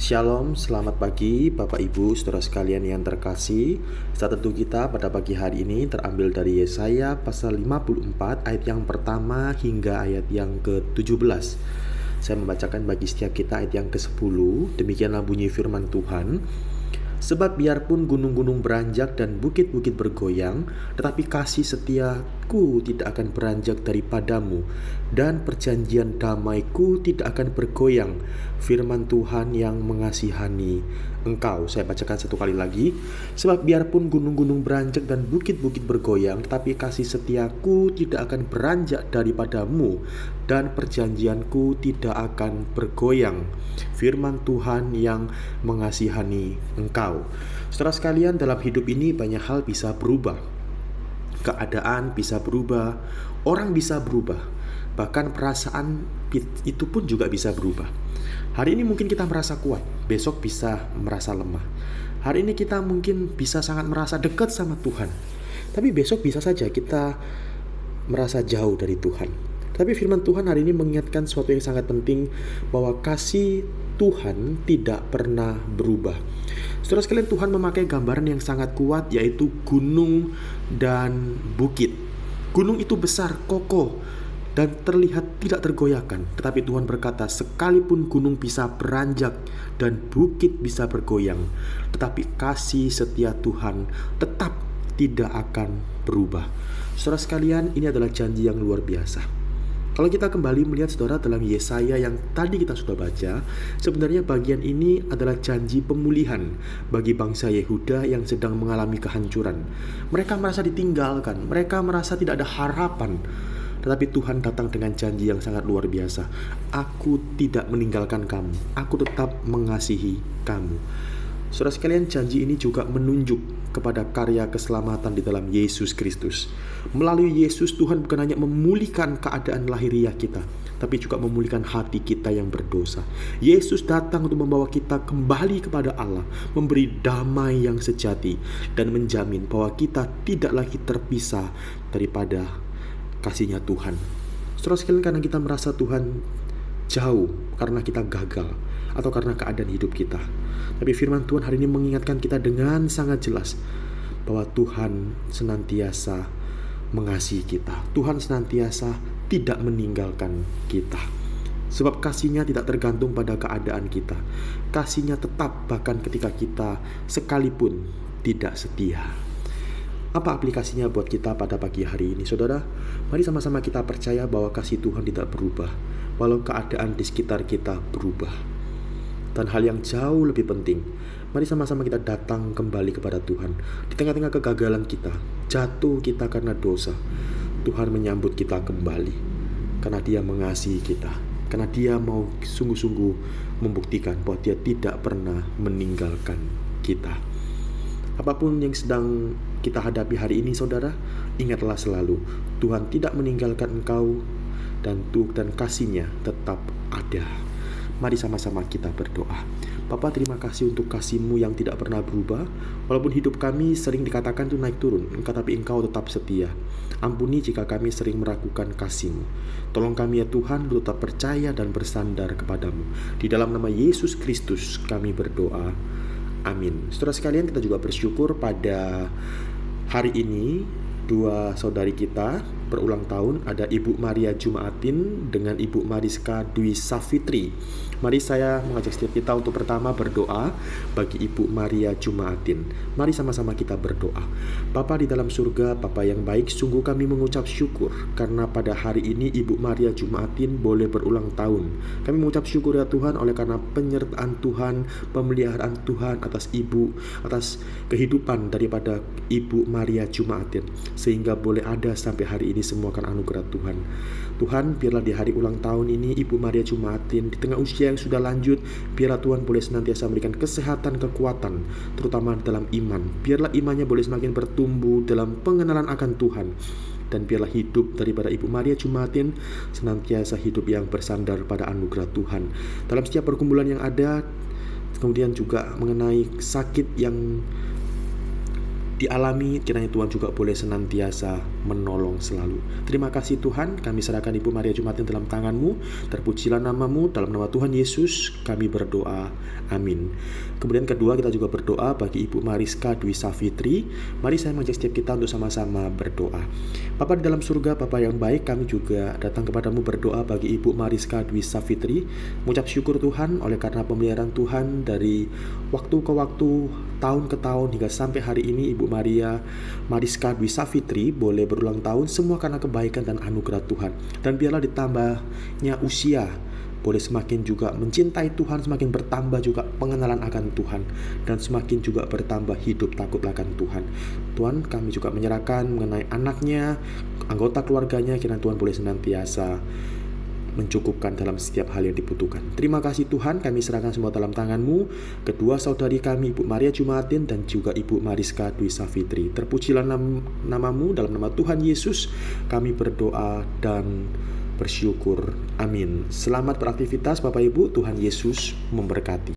Shalom, selamat pagi Bapak Ibu, saudara sekalian yang terkasih. Saat teduh kita pada pagi hari ini terambil dari Yesaya pasal 54 ayat yang pertama hingga ayat yang ke-17. Saya membacakan bagi setiap kita ayat yang ke-10. Demikianlah bunyi firman Tuhan. Sebab biarpun gunung-gunung beranjak dan bukit-bukit bergoyang, tetapi kasih setiaku tidak akan beranjak daripadamu, dan perjanjian damaiku tidak akan bergoyang. Firman Tuhan yang mengasihani engkau. Saya bacakan satu kali lagi. Sebab biarpun gunung-gunung beranjak dan bukit-bukit bergoyang, tetapi kasih setiaku tidak akan beranjak daripadamu, dan perjanjianku tidak akan bergoyang. Firman Tuhan yang mengasihani engkau. Saudara sekalian, dalam hidup ini banyak hal bisa berubah. Keadaan bisa berubah, orang bisa berubah, bahkan perasaan itu pun juga bisa berubah. Hari ini mungkin kita merasa kuat, besok bisa merasa lemah. Hari ini kita mungkin bisa sangat merasa dekat sama Tuhan, tapi besok bisa saja kita merasa jauh dari Tuhan. Tapi firman Tuhan hari ini mengingatkan sesuatu yang sangat penting, bahwa kasih Tuhan tidak pernah berubah. Saudara sekalian, Tuhan memakai gambaran yang sangat kuat, yaitu gunung dan bukit. Gunung itu besar, kokoh, dan terlihat tidak tergoyahkan. Tetapi Tuhan berkata, sekalipun gunung bisa beranjak dan bukit bisa bergoyang, tetapi kasih setia Tuhan tetap tidak akan berubah. Saudara sekalian, ini adalah janji yang luar biasa. Kalau kita kembali melihat saudara dalam Yesaya yang tadi kita sudah baca, sebenarnya bagian ini adalah janji pemulihan bagi bangsa Yehuda yang sedang mengalami kehancuran. Mereka merasa ditinggalkan, mereka merasa tidak ada harapan. Tetapi Tuhan datang dengan janji yang sangat luar biasa. Aku tidak meninggalkan kamu, aku tetap mengasihi kamu. Saudara sekalian, janji ini juga menunjuk kepada karya keselamatan di dalam Yesus Kristus. Melalui Yesus, Tuhan bukan hanya memulihkan keadaan lahiriah kita, tapi juga memulihkan hati kita yang berdosa. Yesus datang untuk membawa kita kembali kepada Allah, memberi damai yang sejati, dan menjamin bahwa kita tidak lagi terpisah daripada kasihnya Tuhan. Saudara sekalian, karena kita merasa Tuhan jauh, karena kita gagal, atau karena keadaan hidup kita, tapi firman Tuhan hari ini mengingatkan kita dengan sangat jelas bahwa Tuhan senantiasa mengasihi kita. Tuhan senantiasa tidak meninggalkan kita. Sebab kasihnya tidak tergantung pada keadaan kita. Kasihnya tetap bahkan ketika kita sekalipun tidak setia. Apa aplikasinya buat kita pada pagi hari ini, saudara? Mari sama-sama kita percaya bahwa kasih Tuhan tidak berubah, walau keadaan di sekitar kita berubah. Dan hal yang jauh lebih penting, mari sama-sama kita datang kembali kepada Tuhan. Di tengah-tengah kegagalan kita, jatuh kita karena dosa, Tuhan menyambut kita kembali, karena Dia mengasihi kita, karena Dia mau sungguh-sungguh membuktikan bahwa Dia tidak pernah meninggalkan kita. Apapun yang sedang kita hadapi hari ini, saudara, ingatlah selalu, Tuhan tidak meninggalkan engkau, dan kasih-Nya tetap ada. Mari sama-sama kita berdoa. Bapa, terima kasih untuk kasih-Mu yang tidak pernah berubah. Walaupun hidup kami sering dikatakan itu naik turun, tapi Engkau tetap setia. Ampuni jika kami sering meragukan kasih-Mu. Tolong kami ya Tuhan, tetap percaya dan bersandar kepadamu. Di dalam nama Yesus Kristus kami berdoa. Amin. Saudara sekalian, kita juga bersyukur pada hari ini dua saudari kita berulang tahun. Ada Ibu Maria Jumaatin dengan Ibu Mariska Dwi Safitri. Mari saya mengajak setiap kita untuk pertama berdoa bagi Ibu Maria Jumaatin. Mari sama-sama kita berdoa. Bapa di dalam surga, Bapa yang baik, sungguh kami mengucap syukur karena pada hari ini Ibu Maria Jumaatin boleh berulang tahun. Kami mengucap syukur ya Tuhan oleh karena penyertaan Tuhan, pemeliharaan Tuhan atas Ibu, atas kehidupan daripada Ibu Maria Jumaatin, sehingga boleh ada sampai hari ini semua kan anugerah Tuhan. Tuhan, biarlah di hari ulang tahun ini Ibu Maria Jumaatin di tengah usia yang sudah lanjut, biarlah Tuhan boleh senantiasa memberikan kesehatan, kekuatan, terutama dalam iman. Biarlah imannya boleh semakin bertumbuh dalam pengenalan akan Tuhan. Dan biarlah hidup daripada Ibu Maria Jumaatin senantiasa hidup yang bersandar pada anugerah Tuhan. Dalam setiap pergumulan yang ada, kemudian juga mengenai sakit yang dialami, kiranya Tuhan juga boleh senantiasa menolong selalu. Terima kasih Tuhan, kami serahkan Ibu Maria Jumatin dalam tangan-Mu. Terpujilah nama-Mu, dalam nama Tuhan Yesus kami berdoa. Amin. Kemudian kedua, kita juga berdoa bagi Ibu Mariska Dwi Safitri. Mari saya mengajak setiap kita untuk sama-sama berdoa. Bapa di dalam surga, Bapa yang baik, kami juga datang kepadamu berdoa bagi Ibu Mariska Dwi Safitri. Mengucap syukur Tuhan oleh karena pemeliharaan Tuhan dari waktu ke waktu, tahun ke tahun, hingga sampai hari ini Ibu Mariska Dwi Safitri boleh berulang tahun, semua karena kebaikan dan anugerah Tuhan. Dan biarlah ditambahnya usia, boleh semakin juga mencintai Tuhan, semakin bertambah juga pengenalan akan Tuhan, dan semakin juga bertambah hidup takut akan Tuhan. Tuhan, kami juga menyerahkan mengenai anaknya, anggota keluarganya, kiranya Tuhan boleh senantiasa mencukupkan dalam setiap hal yang dibutuhkan. Terima kasih Tuhan, kami serahkan semua dalam tangan-Mu. Kedua saudari kami, Ibu Maria Jumatin dan juga Ibu Mariska Dwi Safitri. Terpujilah nama-Mu, dalam nama Tuhan Yesus kami berdoa dan bersyukur. Amin. Selamat beraktivitas Bapak Ibu, Tuhan Yesus memberkati.